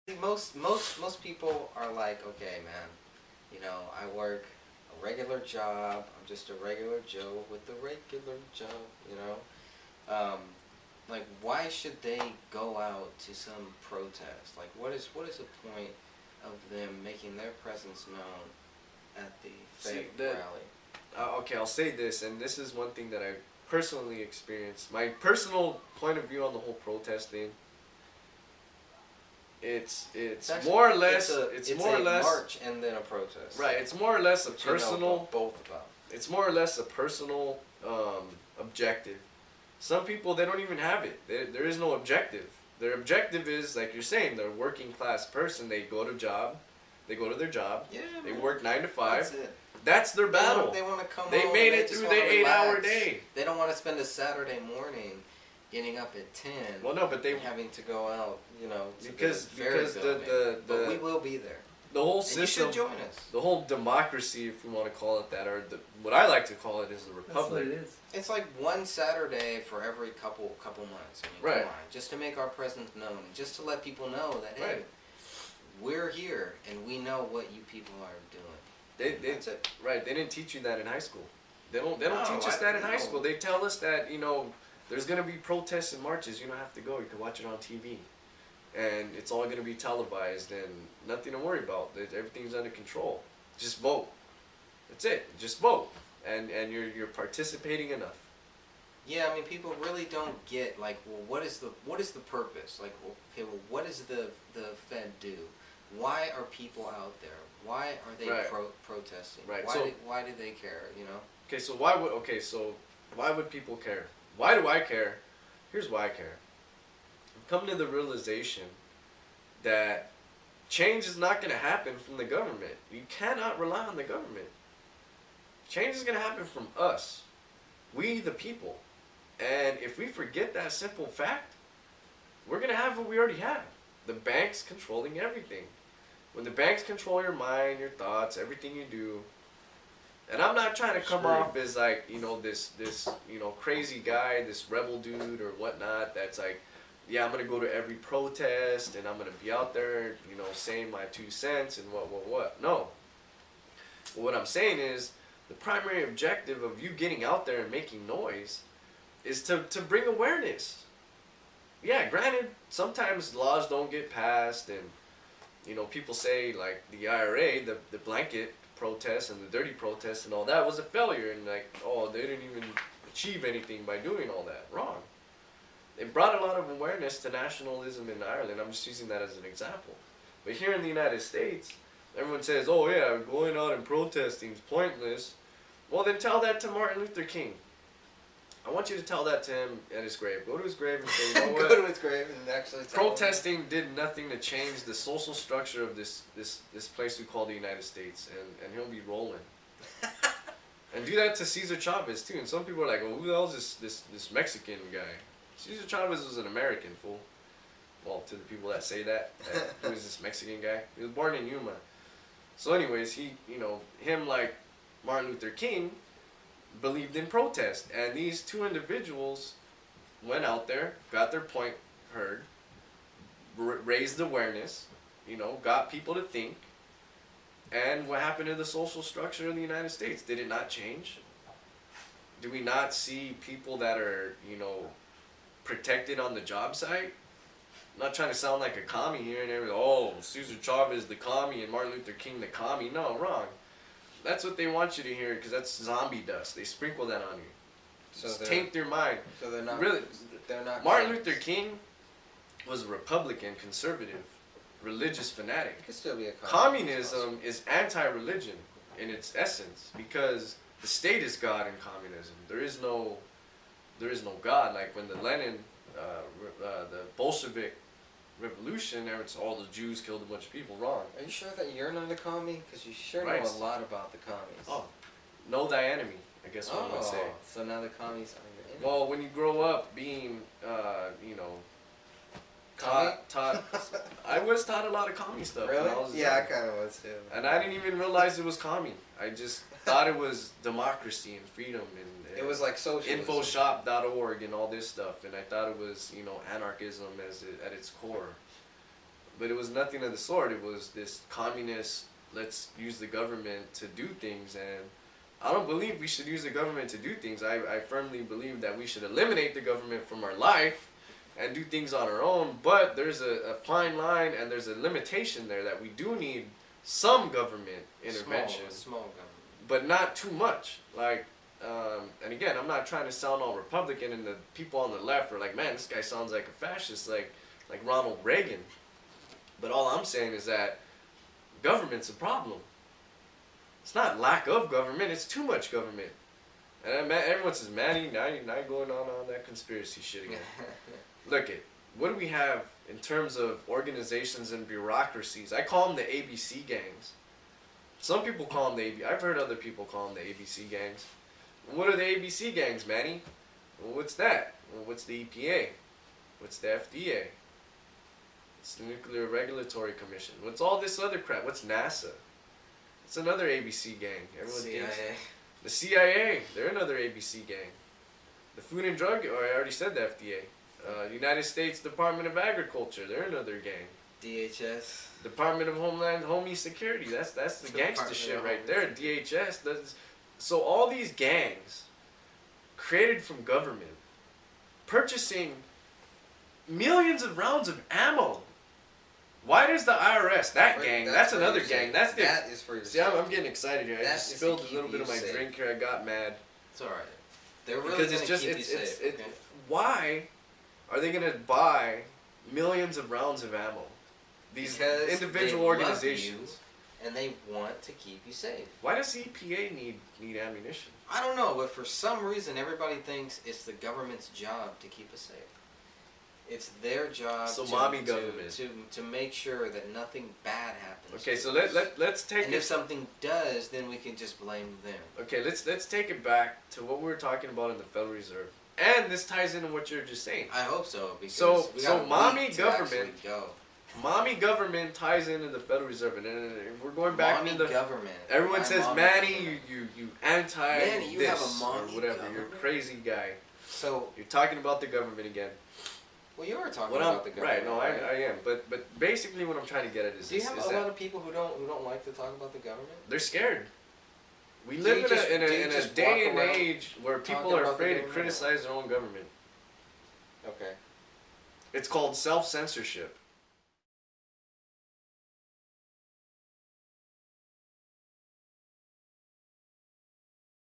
Most people are like, okay, man, I work a regular job. I'm just a regular Joe with a regular job. You like, why should they go out to some protest? Like, what is the point of them making their presence known at the See Fed that. rally? Okay, I'll say this, and this is one thing that I personally experienced. My personal point of view on the whole protest thing. It's more or less It's a march and then a protest. right. It's more or less a Which you know personal. both about. It's more or less a personal objective. Some people they don't even have it. There is no objective. Their objective is like you're saying. They're a working class person. They go to job. They go to their job. Yeah, They man. work 9 to 5. That's it. That's their battle. They want to come They home. made and it they just through wanna their 8-hour relax. day. They don't want to spend a Saturday morning getting up at 10. Well, no, but they and having to go out, to because the ferry building. But we the will be there. the whole And you system, should join us. the whole democracy, if we want to call it that, or what I like to call it is the That's what republic. it is. It's like one Saturday for every couple months. I mean, Right. come on, just to make our presence known, and just to let people know that hey, Right. we're here and we know what you people are doing. That's it. Right. They didn't teach you that in high school. They don't No, teach us that in high no. school. They tell us that there's gonna be protests and marches. You don't have to go. You can watch it on TV, and it's all gonna be televised and nothing to worry about. Everything's under control. Just vote. That's it. Just vote, and you're participating enough. Yeah, I mean, people really don't get like, well, what is the purpose? Like, well, okay, well, what does the Fed do? Why are people out there? Why are they Right. protesting? Right, Why so- why do they care? Okay, so why would people care? Why do I care? Here's why I care. I've come to the realization that change is not going to happen from the government. You cannot rely on the government. Change is going to happen from us, we the people. And if we forget that simple fact, we're going to have what we already have. The banks controlling everything. When the banks control your mind, your thoughts, everything you do, and I'm not trying to come Screwed. off as like, this crazy guy, this rebel dude or whatnot that's like, yeah, I'm going to go to every protest and I'm going to be out there, saying my 2 cents and what. No. What I'm saying is the primary objective of you getting out there and making noise is to bring awareness. Yeah, granted, sometimes laws don't get passed and people say like the IRA, the blanket protest and the dirty protest and all that was a failure and like, oh, they didn't even achieve anything by doing all that. Wrong. It brought a lot of awareness to nationalism in Ireland. I'm just using that as an example. But here in the United States, everyone says, oh yeah, going out and protesting is pointless. Well, then tell that to Martin Luther King. I want you to tell that to him at his grave. Go to his grave and say, you know what? Go to his grave and actually tell Protesting did nothing to change the social structure of this place we call the United States, and he'll be rolling. And do that to Cesar Chavez too. And some people are like, "Well, who the hell is this Mexican guy?" Cesar Chavez was an American, fool. Well, to the people that say that, who is this Mexican guy? He was born in Yuma. So, anyways, him like Martin Luther King believed in protest, and these two individuals went out there, got their point heard, raised awareness, got people to think. And what happened to the social structure of the United States? Did it not change? Do we not see people that are, protected on the job site? I'm not trying to sound like a commie here and everything. Oh, Cesar Chavez the commie and Martin Luther King the commie. No, wrong. That's what they want you to hear because that's zombie dust. They sprinkle that on you. So Just taint your mind. So they're not Really, They're not. Martin Luther King was a Republican, conservative, religious fanatic. It could still be a Communism is anti-religion in its essence because the state is God in communism. There is no God. Like when the Lenin, the Bolshevik revolution, it's all the Jews killed a bunch of people. Wrong. Are you sure that you're not a commie? Because you sure Right. know a lot about the commies. Oh, know thy enemy. I guess what I would say. So now the commies are your enemy. Well, when you grow up being, taught, I was taught a lot of commie stuff. Really? When I was Yeah, I young. kind of was too. And I didn't even realize it was commie. I just thought it was democracy and freedom and It was like socialism. infoshop.org and all this stuff, and I thought it was anarchism at its core. but it was nothing of the sort. It was this communist, let's use the government to do things, and I don't believe we should use the government to do things. I firmly believe that we should eliminate the government from our life and do things on our own, but there's a fine line and there's a limitation there that we do need some government intervention, Small government. but not too much. Like, and again, I'm not trying to sound all Republican, and the people on the left are like, man, this guy sounds like a fascist, like Ronald Reagan. But all I'm saying is that government's a problem. It's not lack of government, it's too much government. And everyone says, Manny, now you're not going on that conspiracy shit again. Look at, what do we have in terms of organizations and bureaucracies? I call them the ABC gangs. Some people call them the ABC. I've heard other people call them the ABC gangs. What are the ABC gangs, Manny? Well, what's that? Well, what's the EPA? What's the FDA? It's the Nuclear Regulatory Commission. What's all this other crap? What's NASA? It's another ABC gang. Everyone CIA. thinks the CIA. They're another ABC gang. The Food and Drug, or I already said the FDA. United States Department of Agriculture. They're another gang. DHS. Department of Homeland Security. That's the gangster shit right there. DHS. So all these gangs, created from government, purchasing millions of rounds of ammo. Why does the IRS, that gang, that's another gang, that's the... That is for See, yourself. I'm getting excited here. I just spilled a little bit of my drink here. I got mad. It's alright. They're really Because going it's to just, keep you safe. Okay? why are they going to buy millions of rounds of ammo? These Because individual they organizations. love you and they want to keep you safe. Why does the EPA need ammunition? I don't know, but for some reason everybody thinks it's the government's job to keep us safe. It's their job So to, mommy to, government. to make sure that nothing bad happens. Okay, to so us. let's take And it. if something does, then we can just blame them. Okay, let's take it back to what we were talking about in the Federal Reserve, and this ties into what you're just saying. I hope so, because So- we so got a mommy week to government- actually go. Mommy government ties into the Federal Reserve, and we're going back Mommy into the. government. Everyone My says, mommy Manny, government." you anti Manny, you this have a mommy or whatever. You're a government? crazy guy. So, You're talking about the government again. well, you are talking What about the government. right? No, right? I am. But basically, what I'm trying to get at is Do you this: have is a that lot of people who don't like to talk about the government? they're scared. We Do live you in just- a do you in a just day walk and around age where people talking are about the afraid to government? criticize their own government. Okay. It's called self-censorship.